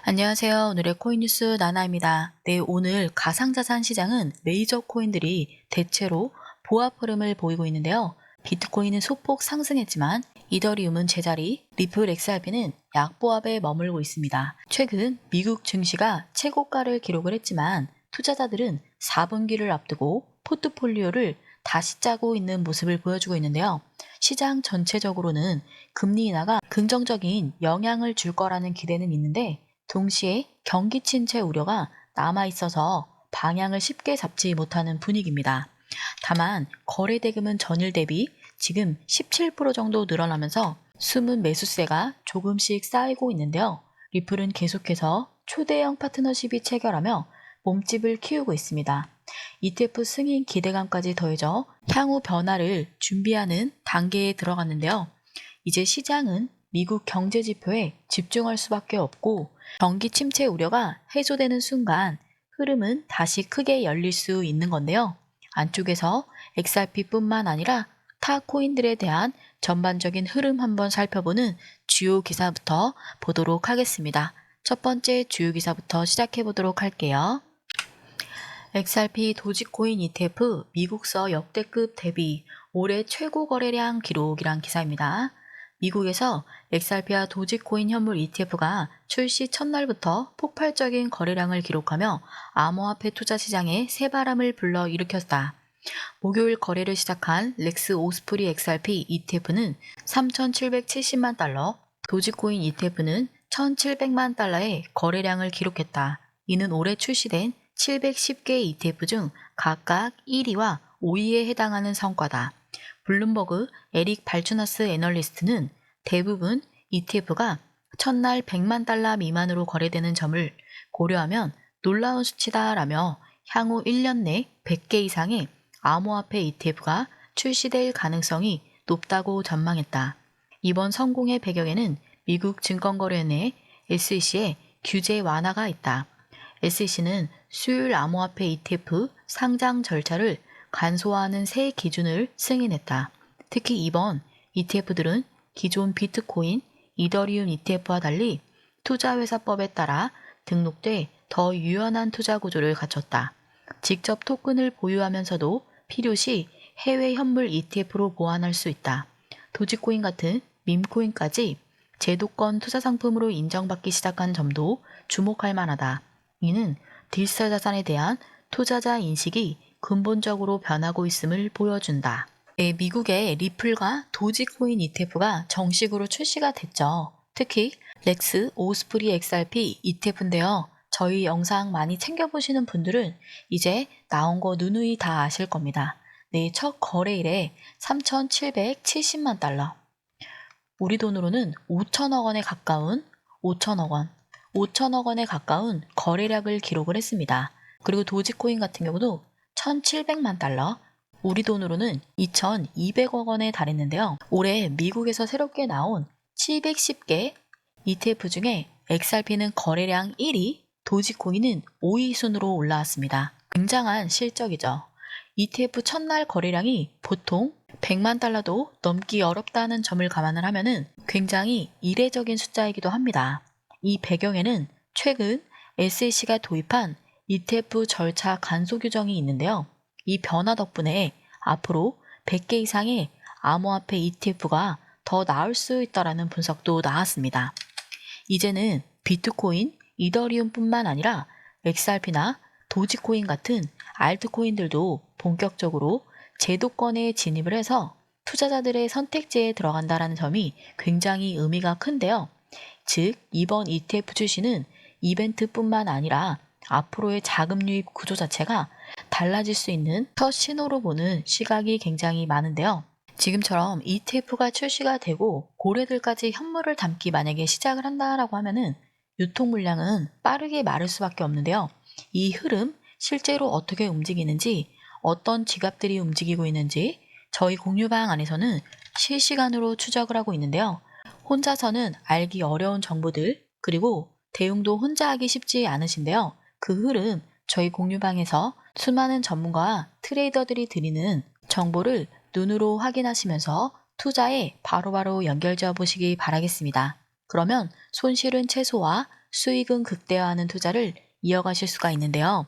안녕하세요. 오늘의 코인 뉴스 나나입니다. 네, 오늘 가상자산 시장은 메이저 코인들이 대체로 보합 흐름을 보이고 있는데요. 비트코인은 소폭 상승했지만 이더리움은 제자리, 리플 XRP는 약보합에 머물고 있습니다. 최근 미국 증시가 최고가를 기록을 했지만 투자자들은 4분기를 앞두고 포트폴리오를 다시 짜고 있는 모습을 보여주고 있는데요. 시장 전체적으로는 금리 인하가 긍정적인 영향을 줄 거라는 기대는 있는데 동시에 경기 침체 우려가 남아 있어서 방향을 쉽게 잡지 못하는 분위기입니다. 다만 거래 대금은 전일 대비 지금 17% 정도 늘어나면서 숨은 매수세가 조금씩 쌓이고 있는데요. 리플은 계속해서 초대형 파트너십이 체결하며 몸집을 키우고 있습니다. ETF 승인 기대감까지 더해져 향후 변화를 준비하는 단계에 들어갔는데요. 이제 시장은 미국 경제 지표에 집중할 수밖에 없고 경기 침체 우려가 해소되는 순간 흐름은 다시 크게 열릴 수 있는 건데요. 안쪽에서 XRP뿐만 아니라 타 코인들에 대한 전반적인 흐름 한번 살펴보는 주요 기사부터 보도록 하겠습니다. 첫 번째 주요 기사부터 시작해 보도록 할게요. XRP 도지코인 ETF 미국서 역대급 대비 올해 최고 거래량 기록이란 기사입니다. 미국에서 XRP와 도지코인 현물 ETF가 출시 첫날부터 폭발적인 거래량을 기록하며 암호화폐 투자 시장에 새바람을 불러 일으켰다. 목요일 거래를 시작한 렉스 오스프리 XRP ETF는 3,770만 달러, 도지코인 ETF는 1,700만 달러의 거래량을 기록했다. 이는 올해 출시된 710개 ETF 중 각각 1위와 5위에 해당하는 성과다. 블룸버그 에릭 발추나스 애널리스트는 대부분 ETF가 첫날 100만 달러 미만으로 거래되는 점을 고려하면 놀라운 수치다라며 향후 1년 내 100개 이상의 암호화폐 ETF가 출시될 가능성이 높다고 전망했다. 이번 성공의 배경에는 미국 증권거래위원회 SEC의 규제 완화가 있다. SEC는 수요일 암호화폐 ETF 상장 절차를 간소화하는 새 기준을 승인했다. 특히 이번 ETF들은 기존 비트코인, 이더리움 ETF와 달리 투자회사법에 따라 등록돼 더 유연한 투자 구조를 갖췄다. 직접 토큰을 보유하면서도 필요시 해외 현물 ETF로 보완할 수 있다. 도지코인 같은 밈코인까지 제도권 투자 상품으로 인정받기 시작한 점도 주목할 만하다. 이는 디지털 자산에 대한 투자자 인식이 근본적으로 변하고 있음을 보여준다. 네, 미국의 리플과 도지코인 ETF가 정식으로 출시가 됐죠. 특히 렉스 오스프리 XRP ETF인데요. 저희 영상 많이 챙겨보시는 분들은 이제 나온 거 누누이 다 아실 겁니다. 네, 첫 거래일에 3,770만 달러. 우리 돈으로는 5천억 원에 가까운 5천억 원에 가까운 거래량을 기록을 했습니다. 그리고 도지코인 같은 경우도 1,700만 달러, 우리 돈으로는 2,200억 원에 달했는데요. 올해 미국에서 새롭게 나온 710개 ETF 중에 XRP는 거래량 1위, 도지코인은 5위 순으로 올라왔습니다. 굉장한 실적이죠. ETF 첫날 거래량이 보통 100만 달러도 넘기 어렵다는 점을 감안을 하면은 굉장히 이례적인 숫자이기도 합니다. 이 배경에는 최근 SEC가 도입한 ETF 절차 간소 규정이 있는데요. 이 변화 덕분에 앞으로 100개 이상의 암호화폐 ETF가 더 나올 수 있다라는 분석도 나왔습니다. 이제는 비트코인, 이더리움뿐만 아니라 XRP나 도지코인 같은 알트코인들도 본격적으로 제도권에 진입을 해서 투자자들의 선택지에 들어간다는 점이 굉장히 의미가 큰데요. 즉, 이번 ETF 출시는 이벤트뿐만 아니라 앞으로의 자금 유입 구조 자체가 달라질 수 있는 첫 신호로 보는 시각이 굉장히 많은데요. 지금처럼 ETF가 출시가 되고 고래들까지 현물을 담기 만약에 시작을 한다라고 하면은 유통 물량은 빠르게 마를 수밖에 없는데요. 이 흐름 실제로 어떻게 움직이는지, 어떤 지갑들이 움직이고 있는지 저희 공유방 안에서는 실시간으로 추적을 하고 있는데요. 혼자서는 알기 어려운 정보들, 그리고 대응도 혼자 하기 쉽지 않으신데요. 그 흐름 저희 공유방에서 수많은 전문가와 트레이더들이 드리는 정보를 눈으로 확인하시면서 투자에 바로바로 연결지어 보시기 바라겠습니다. 그러면 손실은 최소화, 수익은 극대화하는 투자를 이어가실 수가 있는데요.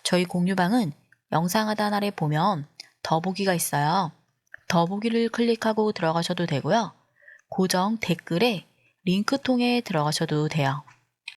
저희 공유방은 영상 하단 아래 보면 더보기가 있어요. 더보기를 클릭하고 들어가셔도 되고요. 고정 댓글에 링크통에 들어가셔도 돼요.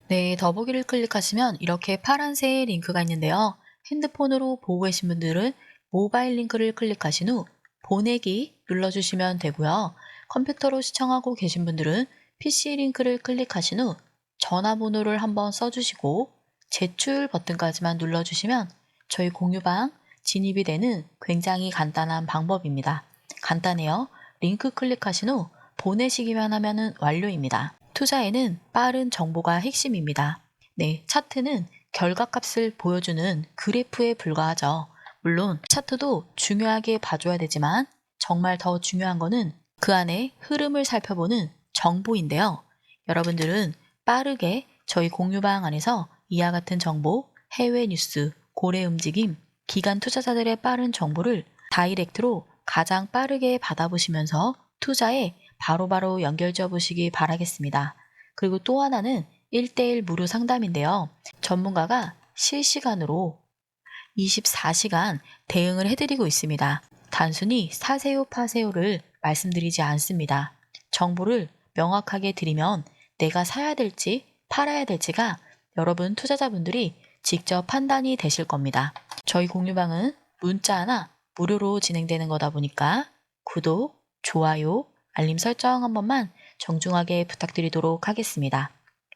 네, 더보기를 클릭하시면 이렇게 파란색 링크가 있는데요. 핸드폰으로 보고 계신 분들은 모바일 링크를 클릭하신 후 보내기 눌러주시면 되고요. 컴퓨터로 시청하고 계신 분들은 PC 링크를 클릭하신 후 전화번호를 한번 써주시고 제출 버튼까지만 눌러주시면 저희 공유방 진입이 되는 굉장히 간단한 방법입니다. 간단해요. 링크 클릭하신 후 보내시기만 하면 완료입니다. 투자에는 빠른 정보가 핵심입니다. 네, 차트는 결과값을 보여주는 그래프에 불과하죠. 물론 차트도 중요하게 봐줘야 되지만 정말 더 중요한 거는 그 안에 흐름을 살펴보는 정보인데요. 여러분들은 빠르게 저희 공유방 안에서 이와 같은 정보, 해외 뉴스, 고래 움직임, 기관 투자자들의 빠른 정보를 다이렉트로 가장 빠르게 받아보시면서 투자에 바로바로 연결져 보시기 바라겠습니다. 그리고 또 하나는 1대1 무료 상담인데요. 전문가가 실시간으로 24시간 대응을 해드리고 있습니다. 단순히 사세요 파세요를 말씀드리지 않습니다. 정보를 명확하게 드리면 내가 사야 될지 팔아야 될지가 여러분 투자자분들이 직접 판단이 되실 겁니다. 저희 공유방은 문자 하나 무료로 진행되는 거다 보니까 구독, 좋아요, 알림 설정 한 번만 정중하게 부탁드리도록 하겠습니다.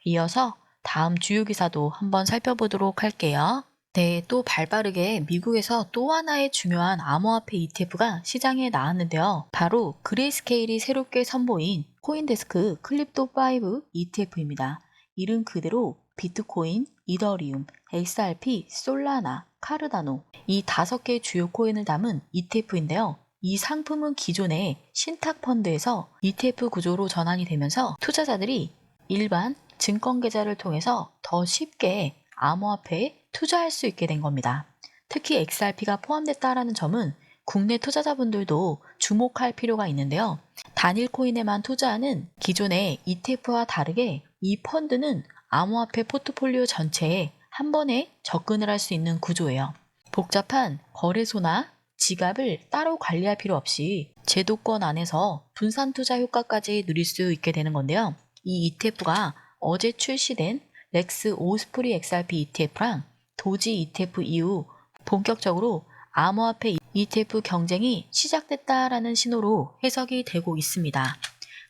이어서 다음 주요 기사도 한번 살펴보도록 할게요. 네, 또 발빠르게 미국에서 또 하나의 중요한 암호화폐 ETF가 시장에 나왔는데요. 바로 그레이스케일이 새롭게 선보인 코인데스크 클립토5 ETF입니다. 이름 그대로 비트코인, 이더리움, XRP, 솔라나, 카르다노 이 5개 주요 코인을 담은 ETF인데요. 이 상품은 기존의 신탁펀드에서 ETF 구조로 전환이 되면서 투자자들이 일반 증권 계좌를 통해서 더 쉽게 암호화폐에 투자할 수 있게 된 겁니다. 특히 XRP가 포함됐다는 점은 국내 투자자분들도 주목할 필요가 있는데요. 단일 코인에만 투자하는 기존의 ETF와 다르게 이 펀드는 암호화폐 포트폴리오 전체에 한 번에 접근을 할 수 있는 구조예요. 복잡한 거래소나 지갑을 따로 관리할 필요 없이 제도권 안에서 분산 투자 효과까지 누릴 수 있게 되는 건데요. 이 ETF가 어제 출시된 렉스 오스프리 XRP ETF랑 도지 ETF 이후 본격적으로 암호화폐 ETF 경쟁이 시작됐다라는 신호로 해석이 되고 있습니다.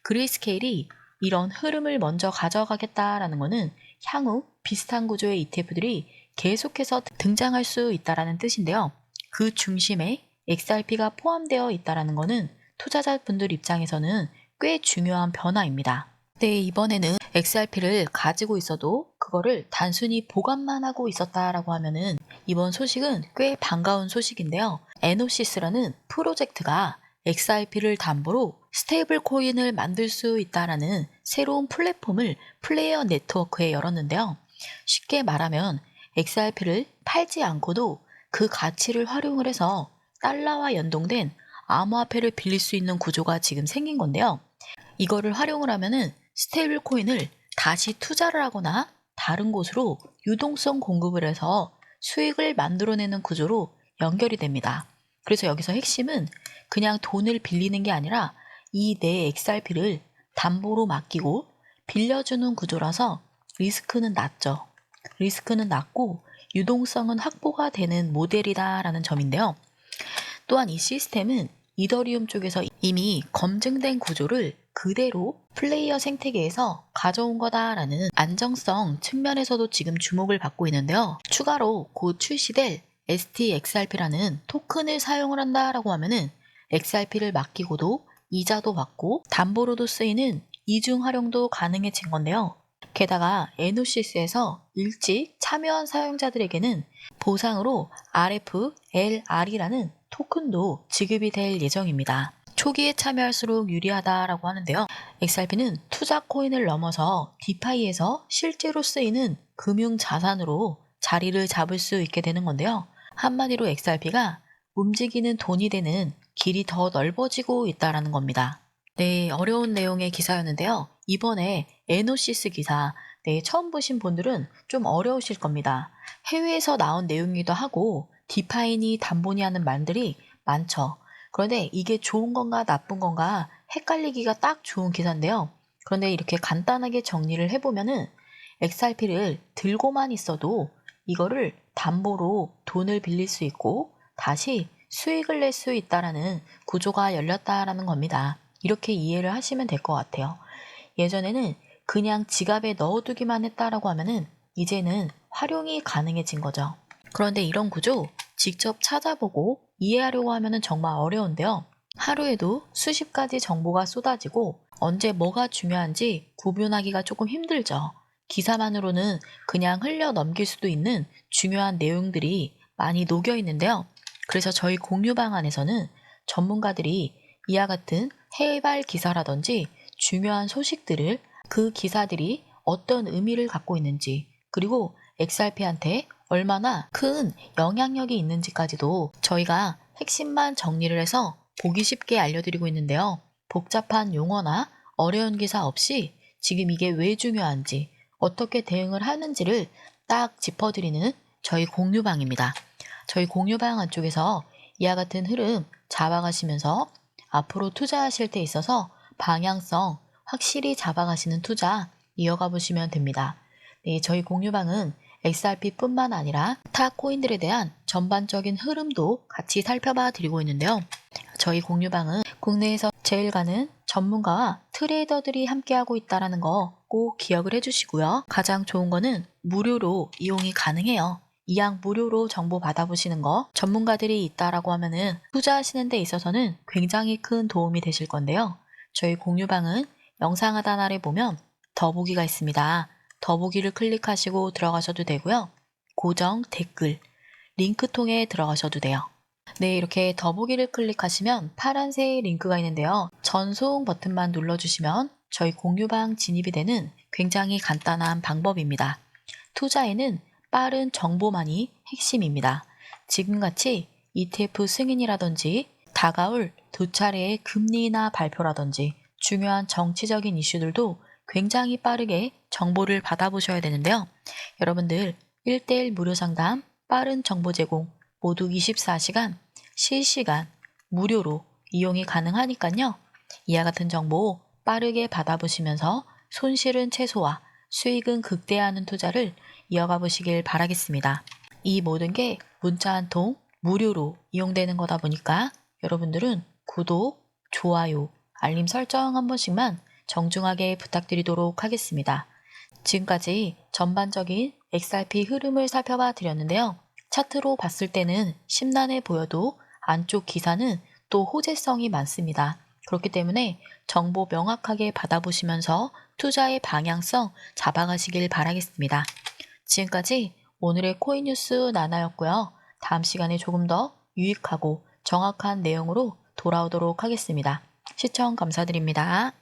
그레이스케일이 이런 흐름을 먼저 가져가겠다라는 것은 향후 비슷한 구조의 ETF들이 계속해서 등장할 수 있다라는 뜻인데요. 그 중심에 XRP가 포함되어 있다라는 것은 투자자분들 입장에서는 꽤 중요한 변화입니다. 네, 이번에는 XRP를 가지고 있어도 그거를 단순히 보관만 하고 있었다라고 하면은 이번 소식은 꽤 반가운 소식인데요. 에노시스라는 프로젝트가 XRP를 담보로 스테이블 코인을 만들 수 있다라는 새로운 플랫폼을 플레이어 네트워크에 열었는데요. 쉽게 말하면 XRP를 팔지 않고도 그 가치를 활용을 해서 달러와 연동된 암호화폐를 빌릴 수 있는 구조가 지금 생긴 건데요. 이거를 활용을 하면은 스테이블 코인을 다시 투자를 하거나 다른 곳으로 유동성 공급을 해서 수익을 만들어내는 구조로 연결이 됩니다. 그래서 여기서 핵심은 그냥 돈을 빌리는 게 아니라 이 내 XRP를 담보로 맡기고 빌려주는 구조라서 리스크는 낮죠. 리스크는 낮고 유동성은 확보가 되는 모델이다라는 점인데요. 또한 이 시스템은 이더리움 쪽에서 이미 검증된 구조를 그대로 플레이어 생태계에서 가져온 거다라는 안정성 측면에서도 지금 주목을 받고 있는데요. 추가로 곧 출시될 STXRP라는 토큰을 사용을 한다라고 하면은 XRP를 맡기고도 이자도 받고 담보로도 쓰이는 이중 활용도 가능해진 건데요. 게다가 에노시스에서 일찍 참여한 사용자들에게는 보상으로 RFLR이라는 토큰도 지급이 될 예정입니다. 초기에 참여할수록 유리하다라고 하는데요. XRP는 투자 코인을 넘어서 디파이에서 실제로 쓰이는 금융 자산으로 자리를 잡을 수 있게 되는 건데요. 한마디로 XRP가 움직이는 돈이 되는 길이 더 넓어지고 있다라는 겁니다. 네, 어려운 내용의 기사였는데요. 이번에 에노시스 기사, 네, 처음 보신 분들은 좀 어려우실 겁니다. 해외에서 나온 내용이기도 하고 디파이니, 담보니 하는 말들이 많죠. 그런데 이게 좋은 건가 나쁜 건가 헷갈리기가 딱 좋은 기사인데요. 그런데 이렇게 간단하게 정리를 해보면은 XRP를 들고만 있어도 이거를 담보로 돈을 빌릴 수 있고 다시 수익을 낼 수 있다라는 구조가 열렸다라는 겁니다. 이렇게 이해를 하시면 될 것 같아요. 예전에는 그냥 지갑에 넣어두기만 했다라고 하면은 이제는 활용이 가능해진 거죠. 그런데 이런 구조 직접 찾아보고 이해하려고 하면은 정말 어려운데요. 하루에도 수십 가지 정보가 쏟아지고 언제 뭐가 중요한지 구분하기가 조금 힘들죠. 기사만으로는 그냥 흘려 넘길 수도 있는 중요한 내용들이 많이 녹여 있는데요. 그래서 저희 공유방 안에서는 전문가들이 이와 같은 해외발 기사라든지 중요한 소식들을 그 기사들이 어떤 의미를 갖고 있는지 그리고 XRP한테 얼마나 큰 영향력이 있는지까지도 저희가 핵심만 정리를 해서 보기 쉽게 알려드리고 있는데요. 복잡한 용어나 어려운 기사 없이 지금 이게 왜 중요한지 어떻게 대응을 하는지를 딱 짚어드리는 저희 공유방입니다. 저희 공유방 안쪽에서 이와 같은 흐름 잡아가시면서 앞으로 투자하실 때 있어서 방향성 확실히 잡아가시는 투자 이어가 보시면 됩니다. 네, 저희 공유방은 XRP뿐만 아니라 타 코인들에 대한 전반적인 흐름도 같이 살펴봐 드리고 있는데요. 저희 공유방은 국내에서 제일 가는 전문가와 트레이더들이 함께하고 있다는 거 꼭 기억을 해주시고요. 가장 좋은 거는 무료로 이용이 가능해요. 이양 무료로 정보 받아보시는 거 전문가들이 있다라고 하면은 투자하시는 데 있어서는 굉장히 큰 도움이 되실 건데요. 저희 공유방은 영상 하단 아래 보면 더보기가 있습니다. 더보기를 클릭하시고 들어가셔도 되고요. 고정 댓글 링크 통해 들어가셔도 돼요. 네, 이렇게 더보기를 클릭하시면 파란색 링크가 있는데요. 전송 버튼만 눌러주시면 저희 공유방 진입이 되는 굉장히 간단한 방법입니다. 투자에는 빠른 정보만이 핵심입니다. 지금같이 ETF 승인이라든지 다가올 두 차례의 금리나 발표라든지 중요한 정치적인 이슈들도 굉장히 빠르게 정보를 받아보셔야 되는데요. 여러분들 1대1 무료 상담, 빠른 정보 제공 모두 24시간 실시간 무료로 이용이 가능하니까요. 이와 같은 정보 빠르게 받아보시면서 손실은 최소화, 수익은 극대화하는 투자를 이어가 보시길 바라겠습니다. 이 모든 게 문자 한 통 무료로 이용되는 거다 보니까 여러분들은 구독, 좋아요, 알림 설정 한 번씩만 정중하게 부탁드리도록 하겠습니다. 지금까지 전반적인 XRP 흐름을 살펴봐 드렸는데요. 차트로 봤을 때는 심란해 보여도 안쪽 기사는 또 호재성이 많습니다. 그렇기 때문에 정보 명확하게 받아보시면서 투자의 방향성 잡아가시길 바라겠습니다. 지금까지 오늘의 코인 뉴스 나나였고요. 다음 시간에 조금 더 유익하고 정확한 내용으로 돌아오도록 하겠습니다. 시청 감사드립니다.